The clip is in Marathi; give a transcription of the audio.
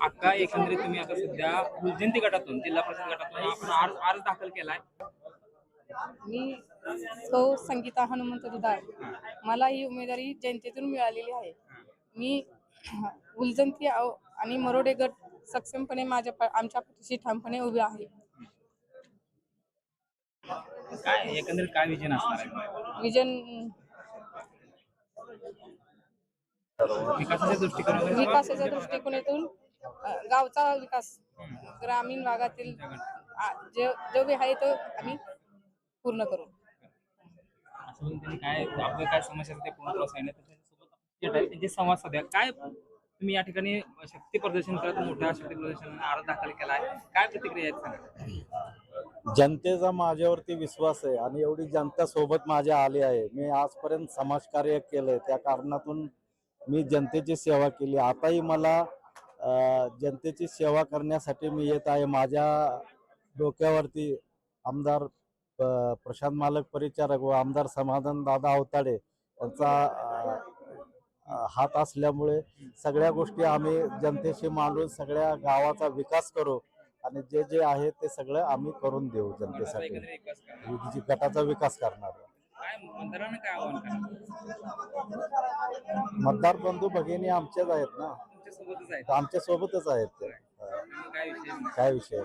आता एकंदरीत तुम्ही आता सध्या फुलजयंती गटातून जिल्हा परिषद गटातून आपण अर्ज दाखल केलाय. मी सौ संगीता हनुमंत दुधाळ. मला ही उमेदवारी जनतेतून मिळालेली आहे. मी उलजंती आणि मरोडे गट सक्षमपणे आमच्या पाठीशी ठामपणे उभे आहे. काय एकंदरीत काय विजन असणार आहे? विजन विकासाच्या दृष्टिकोनातून गावचा विकास, ग्रामीण भागातील जो बी आहे तो आम्ही पूर्ण करू. काय आपलं काय समस्या ते पूर्ण सांगितलं त्यांचे संवाद साध्या. काय तुम्ही या ठिकाणी शक्ती प्रदर्शन करत मोठ्या शक्ती प्रदर्शन अर्ज दाखल केलाय, काय प्रतिक्रिया आहेत सांगा? जनतेचा माझ्यावरती विश्वास आहे आणि एवढी जनता सोबत माझ्या आली आहे. मी आजपर्यंत समाजकार्य केलंय, त्या कारणातून मी जनतेची सेवा केली. आताही मला जनतेची सेवा करण्यासाठी मी येत आहे. माझ्या डोक्यावरती आमदार प्रशांत मालक परिचारक व आमदार समाधान दादा अवताडे यांचा हात असल्यामुळे सगळ्या गोष्टी आम्ही जनतेशी मांडून सगळ्या गावाचा विकास करू आणि जे जे आहे ते सगळं आम्ही करून देऊ जनतेसाठी. गटाचा विकास करणार. मतदार बंधू भगिनी आमच्याच आहेत ना, आमच्या सोबतच आहेत ते. काय विषय